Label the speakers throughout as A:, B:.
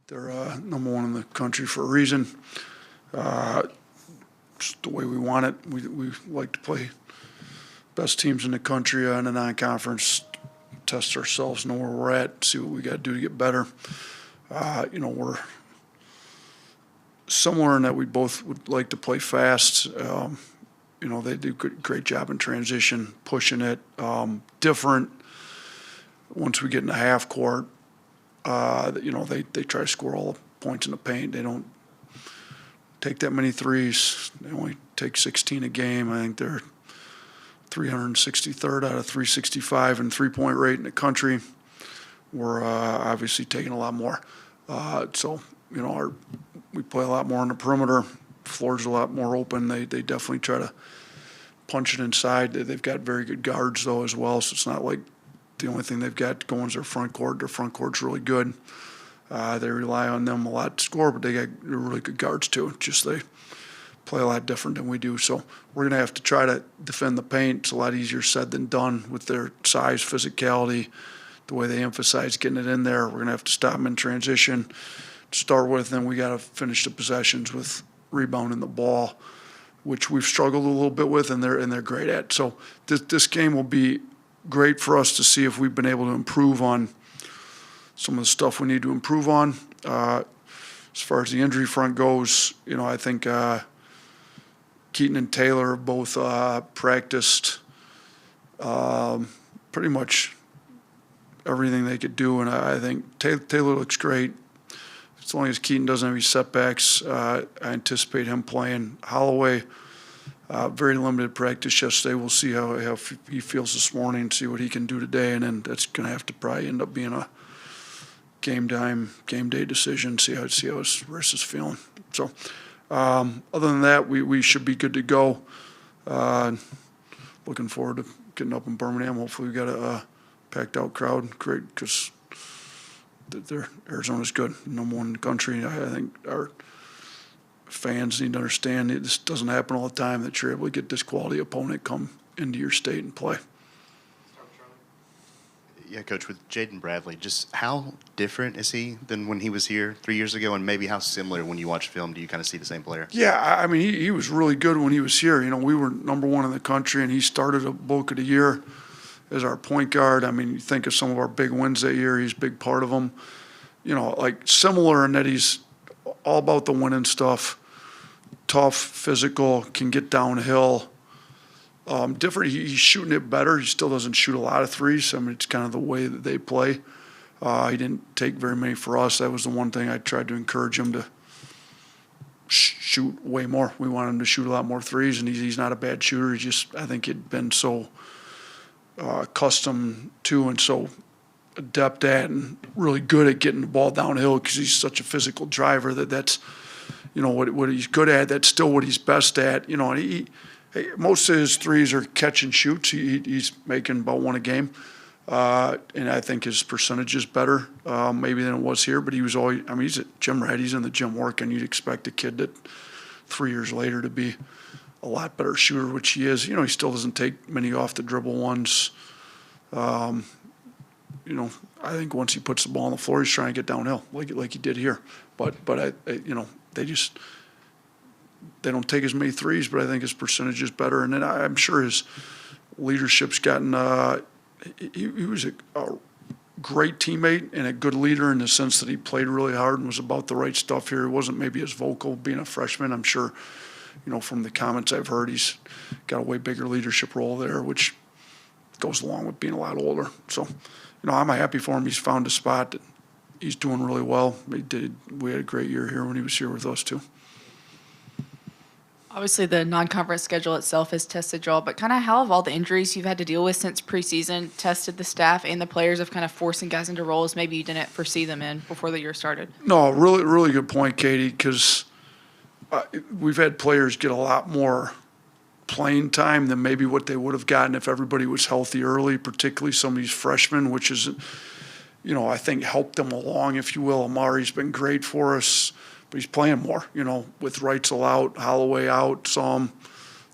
A: They're number one in the country for a reason. Just the way we want it. We like to play best teams in the country in a non-conference, test ourselves, know where we're at, see what we got to do to get better. We're somewhere in that we both would like to play fast. They do a great job in transition, pushing it. Different once we get in the half court. They try to score all the points in the paint. They don't take that many threes. They only take 16 a game. I think they're 363rd out of 365 in three-point rate in the country. We're obviously taking a lot more. We play a lot more on the perimeter. Floor's a lot more open. They definitely try to punch it inside. They've got very good guards, though, as well, so it's not like the only thing they've got going is their front court. Their front court's really good. They rely on them a lot to score, but they're really good guards, too. Just they play a lot different than we do. So we're going to have to try to defend the paint. It's a lot easier said than done with their size, physicality, the way they emphasize getting it in there. We're going to have to stop them in transition to start with, and we got to finish the possessions with rebounding the ball, which we've struggled a little bit with, and they're great at. So this game will be great for us to see if we've been able to improve on some of the stuff we need to improve on. As far as the injury front goes, I think Keaton and Taylor both practiced pretty much everything they could do, and I think Taylor looks great. As long as Keaton doesn't have any setbacks, I anticipate him playing. Holloway, very limited practice yesterday. We'll see how he feels this morning, see what he can do today, and then that's going to have to probably end up being a game day decision, see how his wrist is feeling. So other than that, we should be good to go. Looking forward to getting up in Birmingham. Hopefully we got a packed out crowd. Great, because Arizona's good, number one in the country. I think our fans need to understand this doesn't happen all the time, that you're able to get this quality opponent come into your state and play.
B: Yeah, Coach, with Jaden Bradley, just how different is he than when he was here 3 years ago, and maybe how similar when you watch film do you kind of see the same player?
A: Yeah, I mean, he was really good when he was here. We were number one in the country, and he started a bulk of the year as our point guard. I mean, you think of some of our big wins that year, he's a big part of them. Similar in that he's all about the winning stuff, tough, physical, can get downhill. Different, he's shooting it better. He still doesn't shoot a lot of threes. I mean, it's kind of the way that they play. He didn't take very many for us. That was the one thing I tried to encourage him to shoot way more. We want him to shoot a lot more threes, and he's not a bad shooter. He just, I think he'd been so accustomed to and so adept at and really good at getting the ball downhill because he's such a physical driver that's what he's good at. That's still what he's best at. And most of his threes are catch and shoots. He's making about one a game, and I think his percentage is better maybe than it was here. But he was always, I mean, he's at gym rat. He's in the gym working. You'd expect a kid that 3 years later to be a lot better shooter, which he is. He still doesn't take many off the dribble ones. I think once he puts the ball on the floor, he's trying to get downhill like he did here. But they don't take as many threes, but I think his percentage is better. And then I'm sure his leadership's gotten he was a great teammate and a good leader in the sense that he played really hard and was about the right stuff here. He wasn't maybe as vocal being a freshman. I'm sure, from the comments I've heard, he's got a way bigger leadership role there, which goes along with being a lot older. So, I'm happy for him. He's found a spot. He's doing really well. We had a great year here when he was here with us, too.
C: Obviously, the non-conference schedule itself has tested y'all, but kind of how have all the injuries you've had to deal with since preseason tested the staff and the players of kind of forcing guys into roles maybe you didn't foresee them in before the year started?
A: No, really, really good point, Katie, because we've had players get a lot more playing time than maybe what they would have gotten if everybody was healthy early, particularly some of these freshmen, which is, I think helped them along, if you will. Amari's been great for us. But he's playing more, with Reitzel out, Holloway out, some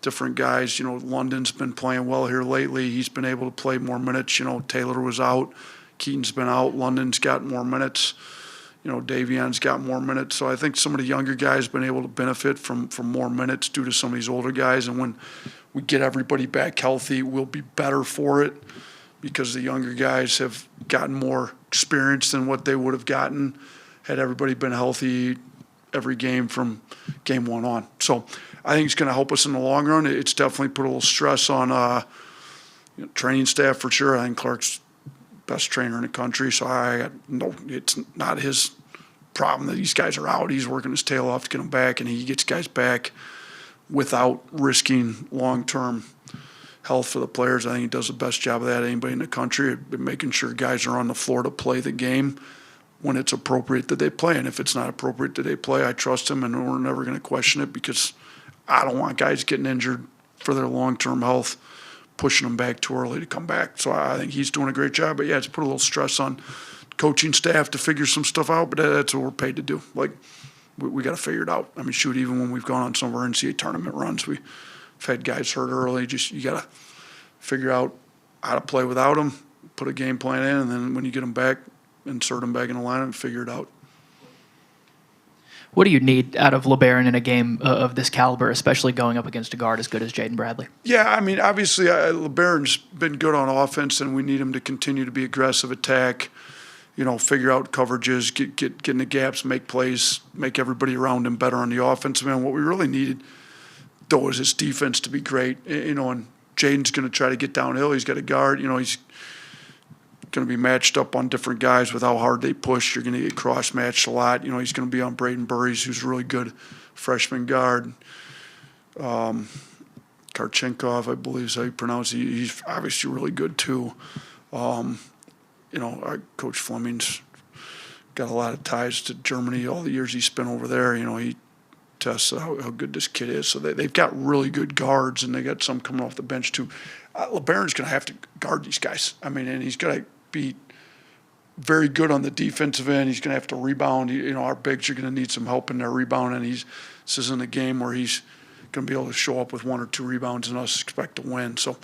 A: different guys. London's been playing well here lately. He's been able to play more minutes. Taylor was out. Keaton's been out. London's got more minutes. Davion's got more minutes. So I think some of the younger guys have been able to benefit from more minutes due to some of these older guys. And when we get everybody back healthy, we'll be better for it because the younger guys have gotten more experience than what they would have gotten had everybody been healthy every game from game one on. So I think it's going to help us in the long run. It's definitely put a little stress on training staff for sure. I think Clark's best trainer in the country, so it's not his problem that these guys are out. He's working his tail off to get them back, and he gets guys back without risking long-term health for the players. I think he does the best job of that anybody in the country, making sure guys are on the floor to play the game when it's appropriate that they play. And if it's not appropriate that they play, I trust him, and we're never going to question it because I don't want guys getting injured for their long-term health, pushing them back too early to come back. So I think he's doing a great job. But, yeah, it's put a little stress on coaching staff to figure some stuff out, but that's what we're paid to do. Like, we got to figure it out. I mean, shoot, even when we've gone on some of our NCAA tournament runs, we've had guys hurt early. You got to figure out how to play without them, put a game plan in, and then when you get them back, insert them back in the lineup and figure it out.
D: What do you need out of LeBaron in a game of this caliber, especially going up against a guard as good as Jaden Bradley?
A: Yeah, I mean, obviously, LeBaron's been good on offense, and we need him to continue to be aggressive, attack, figure out coverages, get in the gaps, make plays, make everybody around him better on the offense. Man, what we really needed, though, is his defense to be great. And Jaden's going to try to get downhill. He's got a guard. He's going to be matched up on different guys with how hard they push. You're going to get cross-matched a lot. He's going to be on Braden Burries, who's a really good freshman guard. Karchenkov, I believe is how you pronounce it. He's obviously really good, too. Our Coach Fleming's got a lot of ties to Germany all the years he spent over there. He tests how good this kid is. So they've got really good guards, and they got some coming off the bench, too. LeBaron's going to have to guard these guys. I mean, and he's going to be very good on the defensive end. He's going to have to rebound. Our bigs are going to need some help in their rebounding. This isn't a game where he's going to be able to show up with one or two rebounds and us expect to win. So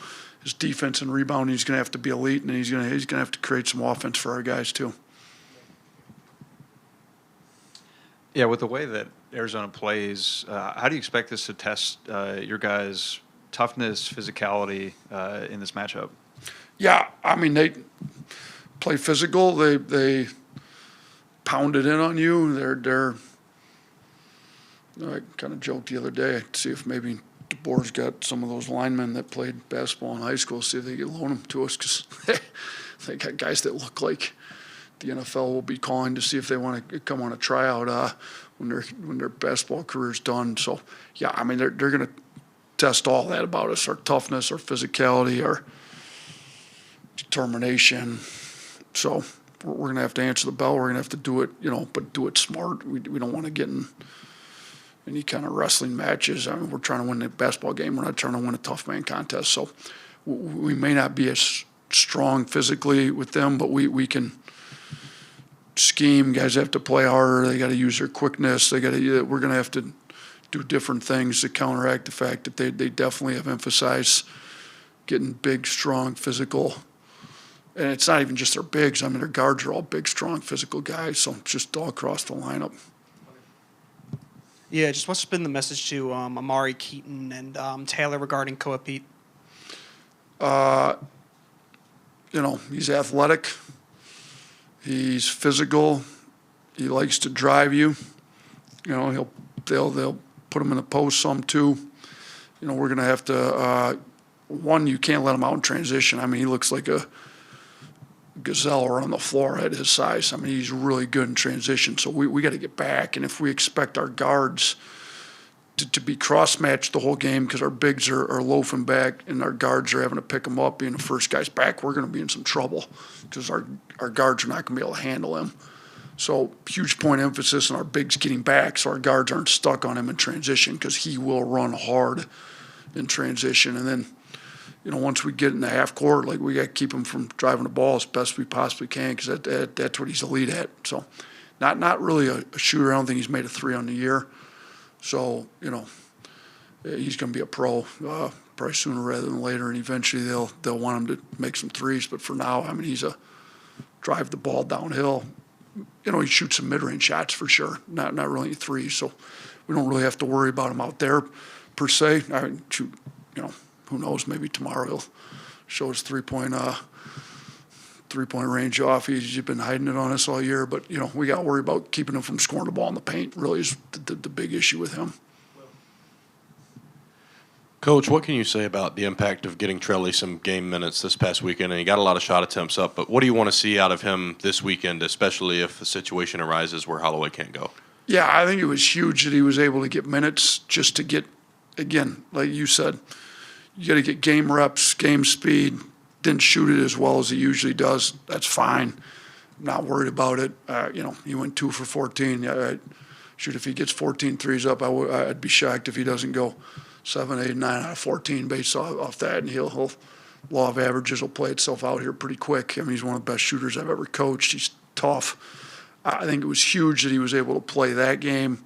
A: his defense and rebounding, he's going to have to be elite, and he's going to have to create some offense for our guys too.
E: Yeah, with the way that Arizona plays, how do you expect this to test your guys' toughness, physicality in this matchup?
A: Yeah, I mean, they play physical. They pound it in on you. I kind of joked the other day, see if maybe DeBoer's got some of those linemen that played basketball in high school, see if they can loan them to us, because they got guys that look like the NFL will be calling to see if they want to come on a tryout when their basketball career's done. So, yeah, I mean, they're going to test all that about us, our toughness, our physicality, our determination. So we're going to have to answer the bell. We're going to have to do it, but do it smart. We don't want to get in any kind of wrestling matches. I mean, we're trying to win the basketball game. We're not trying to win a tough man contest. So we may not be as strong physically with them, but we can scheme. Guys have to play harder. They got to use their quickness. We're going to have to do different things to counteract the fact that they definitely have emphasized getting big, strong, physical. And it's not even just their bigs. I mean, their guards are all big, strong, physical guys. So just all across the lineup.
F: Yeah, just what's been the message to Amari Keaton and Taylor regarding Koa Pete?
A: He's athletic. He's physical. He likes to drive you. They'll put him in the post some too. We're going to have to you can't let him out in transition. I mean, he looks like a gazelle around the floor at his size. I mean, he's really good in transition. So we got to get back. And if we expect our guards to be cross-matched the whole game because our bigs are loafing back and our guards are having to pick them up, being the first guys back, we're going to be in some trouble because our guards are not going to be able to handle him. So huge point emphasis on our bigs getting back so our guards aren't stuck on him in transition because he will run hard in transition. And then, once we get in the half court, we got to keep him from driving the ball as best we possibly can because that's what he's elite at. So not really a shooter. I don't think he's made a three on the year. So, he's going to be a pro probably sooner rather than later, and eventually they'll want him to make some threes. But for now, I mean, he's a drive the ball downhill, he shoots some mid-range shots for sure, not really threes. So we don't really have to worry about him out there per se. I mean, shoot, who knows? Maybe tomorrow he'll show his three-point range off. He's been hiding it on us all year, but we got to worry about keeping him from scoring the ball in the paint. Really is the big issue with him.
G: Coach, what can you say about the impact of getting Trelly some game minutes this past weekend? And he got a lot of shot attempts up, but what do you want to see out of him this weekend, especially if the situation arises where Holloway can't go?
A: Yeah, I think it was huge that he was able to get minutes just to get, again, like you said, you got to get game reps, game speed. Didn't shoot it as well as he usually does. That's fine. Not worried about it. He went 2 for 14. Shoot, if he gets 14 threes up, I'd be shocked if he doesn't go 7, 8, 9 out of 14 based off that, and he'll law of averages will play itself out here pretty quick. I mean, he's one of the best shooters I've ever coached. He's tough. I think it was huge that he was able to play that game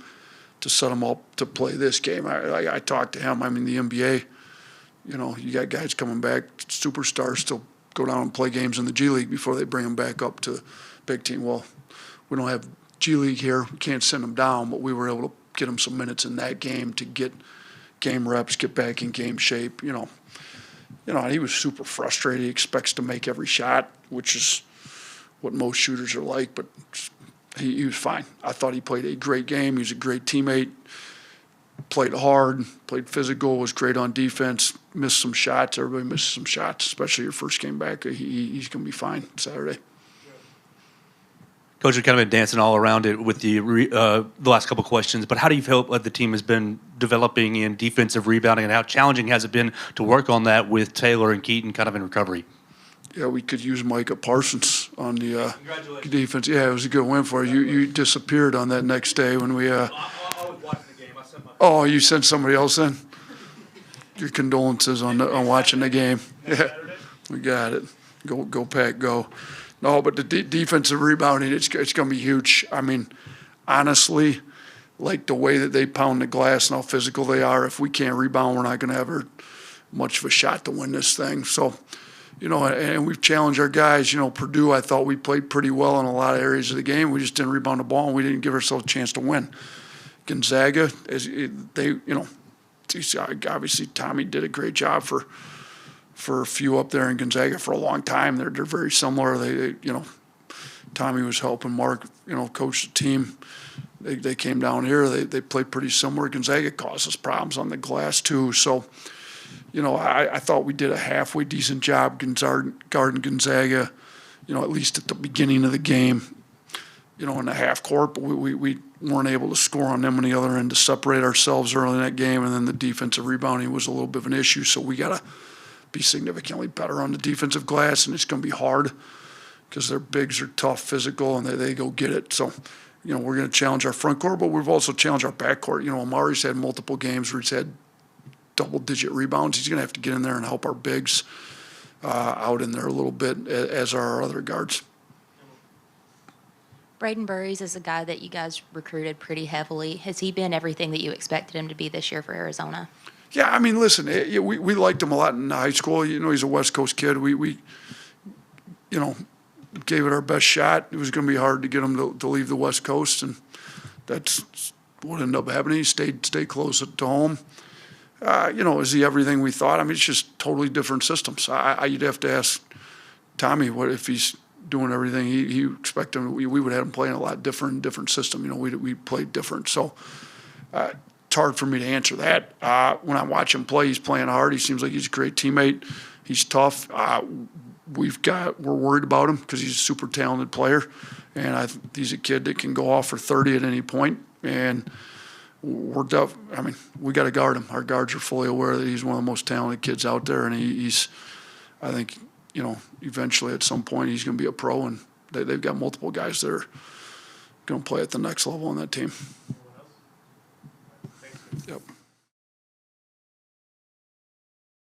A: to set him up to play this game. I talked to him. I mean, the NBA, you got guys coming back, superstars still go down and play games in the G League before they bring them back up to big team. Well, we don't have G League here. We can't send them down, but we were able to get him some minutes in that game to get game reps, get back in game shape, and he was super frustrated. He expects to make every shot, which is what most shooters are like, but he was fine. I thought he played a great game. He was a great teammate, played hard, played physical, was great on defense, missed some shots. Everybody misses some shots, especially your first game back. He's going to be fine Saturday.
H: Coach, you've kind of been dancing all around it with the last couple of questions, but how do you feel like the team has been developing in defensive rebounding, and how challenging has it been to work on that with Taylor and Keaton kind of in recovery?
A: Yeah, we could use Micah Parsons on the defense. Yeah, it was a good win for you. You disappeared on that next day when we
H: I was watching the game. I sent my
A: Oh, you sent somebody else in? Your condolences on watching the game. Yeah, we got it. Go Pack, go. No, but the defensive rebounding, it's going to be huge. I mean, honestly, like the way that they pound the glass and how physical they are, if we can't rebound, we're not going to have much of a shot to win this thing. So, and we've challenged our guys. Purdue, I thought we played pretty well in a lot of areas of the game. We just didn't rebound the ball, and we didn't give ourselves a chance to win. Gonzaga, obviously Tommy did a great job for a few up there in Gonzaga for a long time. They're very similar. They Tommy was helping Mark, coach the team. They came down here. They played pretty similar. Gonzaga caused us problems on the glass too. So, I thought we did a halfway decent job guarding Gonzaga, at least at the beginning of the game, in the half court. But we weren't able to score on them on the other end to separate ourselves early in that game. And then the defensive rebounding was a little bit of an issue. So we got to be significantly better on the defensive glass, and it's going to be hard because their bigs are tough, physical, and they go get it. So, we're going to challenge our front court, but we've also challenged our back court. Amari's had multiple games where he's had double-digit rebounds. He's going to have to get in there and help our bigs out in there a little bit, as are our other guards.
I: Braden Burries is a guy that you guys recruited pretty heavily. Has he been everything that you expected him to be this year for Arizona?
A: Yeah, I mean, listen, we liked him a lot in high school. He's a West Coast kid. We gave it our best shot. It was going to be hard to get him to leave the West Coast, and that's what ended up happening. He stayed close to home. Is he everything we thought? I mean, it's just totally different systems. You'd have to ask Tommy what if he's doing everything he expect him. We would have him playing a lot different system. We played different. So it's hard for me to answer that. When I watch him play, he's playing hard. He seems like he's a great teammate. He's tough. We're worried about him because he's a super talented player, and he's a kid that can go off for 30 at any point. And we got to guard him. Our guards are fully aware that he's one of the most talented kids out there, and he's, I think, eventually at some point he's going to be a pro, and they've got multiple guys that are going to play at the next level on that team. Yep.